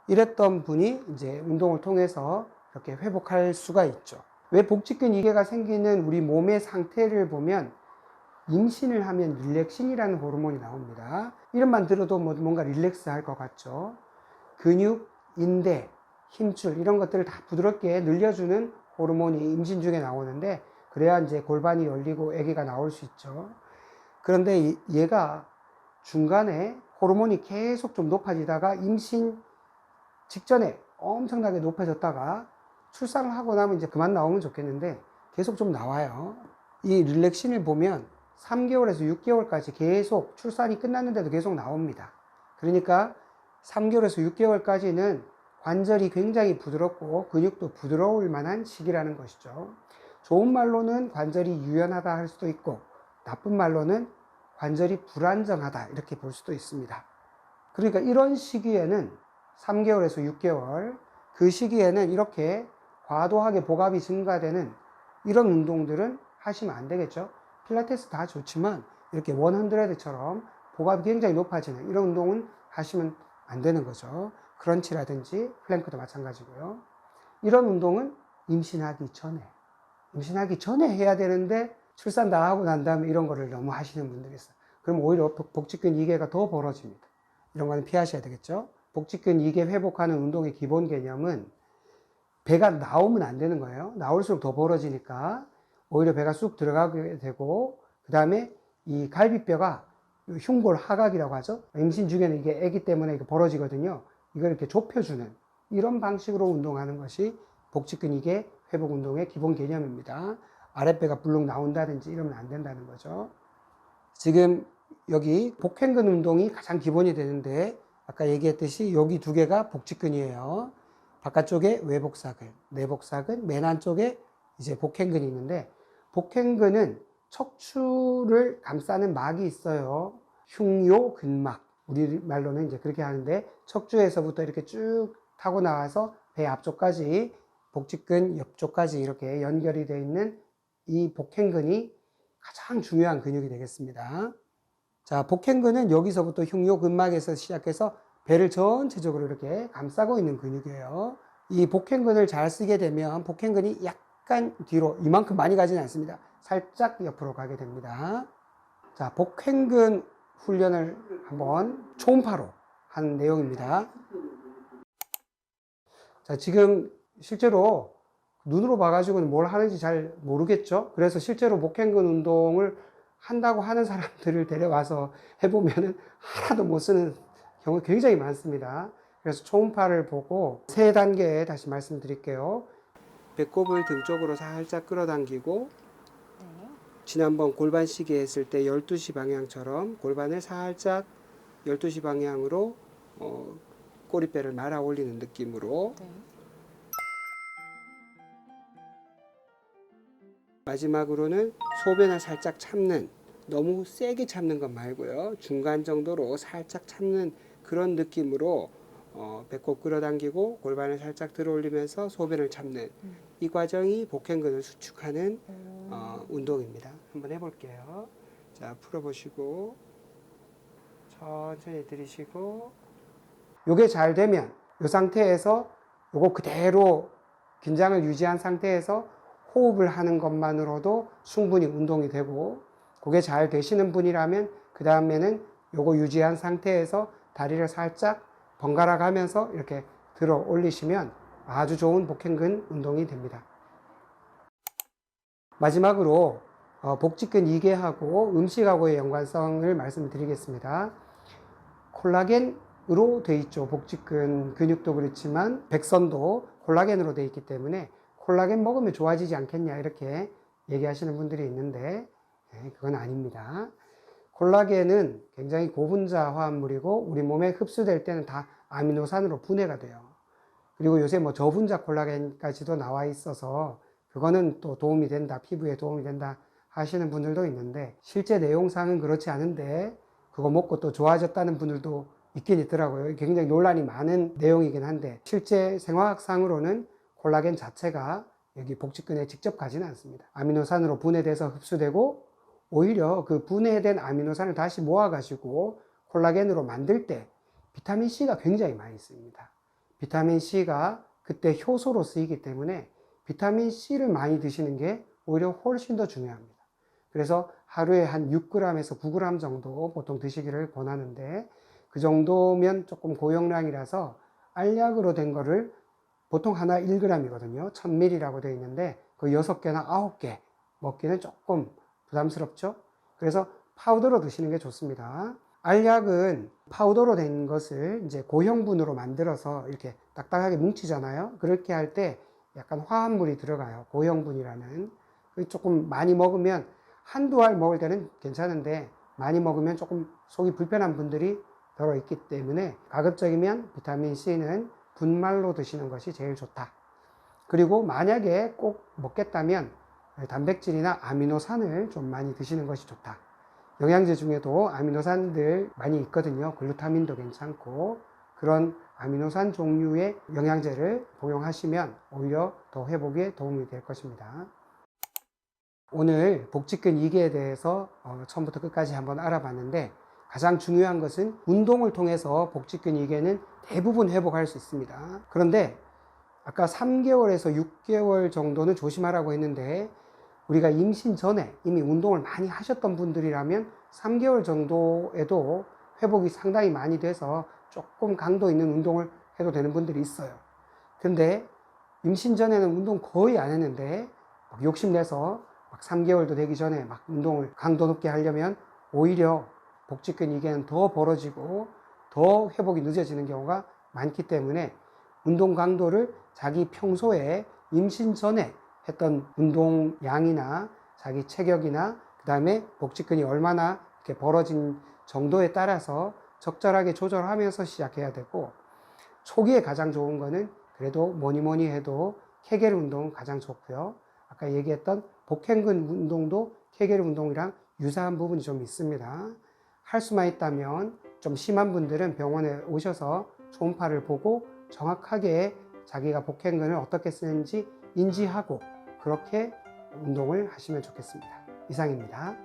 이랬던 분이 이제 운동을 통해서 이렇게 회복할 수가 있죠. 왜 복직근 이개가 생기는 우리 몸의 상태를 보면 임신을 하면 릴렉신이라는 호르몬이 나옵니다. 이름만 들어도 뭔가 릴렉스 할 것 같죠. 근육, 인대, 힘줄 이런 것들을 다 부드럽게 늘려주는 호르몬이 임신 중에 나오는데, 그래야 이제 골반이 열리고 아기가 나올 수 있죠. 그런데 얘가 중간에 호르몬이 계속 좀 높아지다가 임신 직전에 엄청나게 높아졌다가 출산을 하고 나면 이제 그만 나오면 좋겠는데 계속 좀 나와요. 이 릴렉신을 보면 3개월에서 6개월까지 계속, 출산이 끝났는데도 계속 나옵니다. 그러니까 3개월에서 6개월까지는 관절이 굉장히 부드럽고 근육도 부드러울 만한 시기라는 것이죠. 좋은 말로는 관절이 유연하다 할 수도 있고, 나쁜 말로는 관절이 불안정하다 이렇게 볼 수도 있습니다. 그러니까 이런 시기에는 3개월에서 6개월, 그 시기에는 이렇게 과도하게 복압이 증가되는 이런 운동들은 하시면 안 되겠죠. 필라테스 다 좋지만 이렇게 100처럼 복압이 굉장히 높아지는 이런 운동은 하시면 안 되는 거죠. 크런치라든지 플랭크도 마찬가지고요. 이런 운동은 임신하기 전에 해야 되는데 출산 다 하고 난 다음에 이런 거를 너무 하시는 분들이 있어요. 그럼 오히려 복직근 이개가 더 벌어집니다. 이런 거는 피하셔야 되겠죠. 복직근 이개 회복하는 운동의 기본 개념은 배가 나오면 안 되는 거예요. 나올수록 더 벌어지니까 오히려 배가 쑥 들어가게 되고, 그 다음에 이 갈비뼈가 흉골 하각이라고 하죠. 임신 중에는 이게 아기 때문에 이게 벌어지거든요. 이걸 이렇게 좁혀주는 이런 방식으로 운동하는 것이 복직근 이개 회복 운동의 기본 개념입니다. 아랫배가 불룩 나온다든지 이러면 안 된다는 거죠. 지금 여기 복행근 운동이 가장 기본이 되는데, 아까 얘기했듯이 여기 두 개가 복직근이에요. 바깥쪽에 외복사근, 내복사근, 맨 안쪽에 이제 복행근이 있는데, 복행근은 척추를 감싸는 막이 있어요. 흉요근막. 우리말로는 이제 그렇게 하는데, 척추에서부터 이렇게 쭉 타고 나와서 배 앞쪽까지, 복직근 옆쪽까지 이렇게 연결이 되어 있는 이 복행근이 가장 중요한 근육이 되겠습니다. 자, 복행근은 여기서부터 흉요근막에서 시작해서 배를 전체적으로 이렇게 감싸고 있는 근육이에요. 이 복행근을 잘 쓰게 되면 복행근이 약간 뒤로, 이만큼 많이 가지는 않습니다. 살짝 옆으로 가게 됩니다. 자, 복행근 훈련을 한번 초음파로 하는 내용입니다. 자, 지금 실제로 눈으로 봐가지고는 뭘 하는지 잘 모르겠죠. 그래서 실제로 복행근 운동을 한다고 하는 사람들을 데려와서 해보면은 하나도 못 쓰는 경우 굉장히 많습니다. 그래서 초음파를 보고 3단계 다시 말씀드릴게요. 배꼽을 등 쪽으로 살짝 끌어당기고, 지난번 골반 시계 했을 때 12시 방향처럼 골반을 살짝 12시 방향으로 꼬리뼈를 말아 올리는 느낌으로, 마지막으로는 소변을 살짝 참는, 너무 세게 참는 것 말고요, 중간 정도로 살짝 참는 그런 느낌으로 배꼽 끌어당기고 골반을 살짝 들어 올리면서 소변을 참는 이 과정이 복행근을 수축하는 운동입니다. 한번 해볼게요. 자, 풀어보시고 천천히 들이쉬고, 요게 잘 되면 이 상태에서 요거 그대로 긴장을 유지한 상태에서 호흡을 하는 것만으로도 충분히 운동이 되고, 그게 잘 되시는 분이라면 그 다음에는 요거 유지한 상태에서 다리를 살짝 번갈아 가면서 이렇게 들어 올리시면 아주 좋은 복행근 운동이 됩니다. 마지막으로 복직근 이개하고 음식하고의 연관성을 말씀드리겠습니다. 콜라겐으로 되어 있죠. 복직근 근육도 그렇지만 백선도 콜라겐으로 되어 있기 때문에 콜라겐 먹으면 좋아지지 않겠냐 이렇게 얘기하시는 분들이 있는데, 그건 아닙니다. 콜라겐은 굉장히 고분자 화합물이고 우리 몸에 흡수될 때는 다 아미노산으로 분해가 돼요. 그리고 요새 뭐 저분자 콜라겐까지도 나와 있어서 그거는 또 도움이 된다, 피부에 도움이 된다 하시는 분들도 있는데, 실제 내용상은 그렇지 않은데 그거 먹고 또 좋아졌다는 분들도 있긴 있더라고요. 굉장히 논란이 많은 내용이긴 한데, 실제 생화학상으로는 콜라겐 자체가 여기 복직근에 직접 가지는 않습니다. 아미노산으로 분해돼서 흡수되고, 오히려 그 분해된 아미노산을 다시 모아가지고 콜라겐으로 만들 때 비타민C가 굉장히 많이 있습니다. 비타민 C가 그때 효소로 쓰이기 때문에 비타민 C를 많이 드시는 게 오히려 훨씬 더 중요합니다. 그래서 하루에 한 6g에서 9g 정도 보통 드시기를 권하는데, 그 정도면 조금 고용량이라서 알약으로 된 거를 보통 하나 1g이거든요. 1000ml라고 되어 있는데 그 6개나 9개 먹기는 조금 부담스럽죠. 그래서 파우더로 드시는 게 좋습니다. 알약은 파우더로 된 것을 이제 고형분으로 만들어서 이렇게 딱딱하게 뭉치잖아요. 그렇게 할 때 약간 화합물이 들어가요. 고형분이라는. 조금 많이 먹으면 한두 알 먹을 때는 괜찮은데 많이 먹으면 조금 속이 불편한 분들이 들어 있기 때문에 가급적이면 비타민 C는 분말로 드시는 것이 제일 좋다. 그리고 만약에 꼭 먹겠다면 단백질이나 아미노산을 좀 많이 드시는 것이 좋다. 영양제 중에도 아미노산들 많이 있거든요. 글루타민도 괜찮고, 그런 아미노산 종류의 영양제를 복용하시면 오히려 더 회복에 도움이 될 것입니다. 오늘 복직근 2개에 대해서 처음부터 끝까지 한번 알아봤는데, 가장 중요한 것은 운동을 통해서 복직근 2개는 대부분 회복할 수 있습니다. 그런데 아까 3개월에서 6개월 정도는 조심하라고 했는데, 우리가 임신 전에 이미 운동을 많이 하셨던 분들이라면 3개월 정도에도 회복이 상당히 많이 돼서 조금 강도 있는 운동을 해도 되는 분들이 있어요. 근데 임신 전에는 운동 거의 안 했는데 막 욕심내서 막 3개월도 되기 전에 막 운동을 강도 높게 하려면 오히려 복직근 이개는 더 벌어지고 더 회복이 늦어지는 경우가 많기 때문에 운동 강도를 자기 평소에 임신 전에 했던 운동 양이나 자기 체격이나 그 다음에 복직근이 얼마나 이렇게 벌어진 정도에 따라서 적절하게 조절하면서 시작해야 되고, 초기에 가장 좋은 거는 그래도 뭐니 해도 케겔 운동은 가장 좋고요. 아까 얘기했던 복행근 운동도 케겔 운동이랑 유사한 부분이 좀 있습니다. 할 수만 있다면 좀 심한 분들은 병원에 오셔서 초음파를 보고 정확하게 자기가 복행근을 어떻게 쓰는지 인지하고 그렇게 운동을 하시면 좋겠습니다. 이상입니다.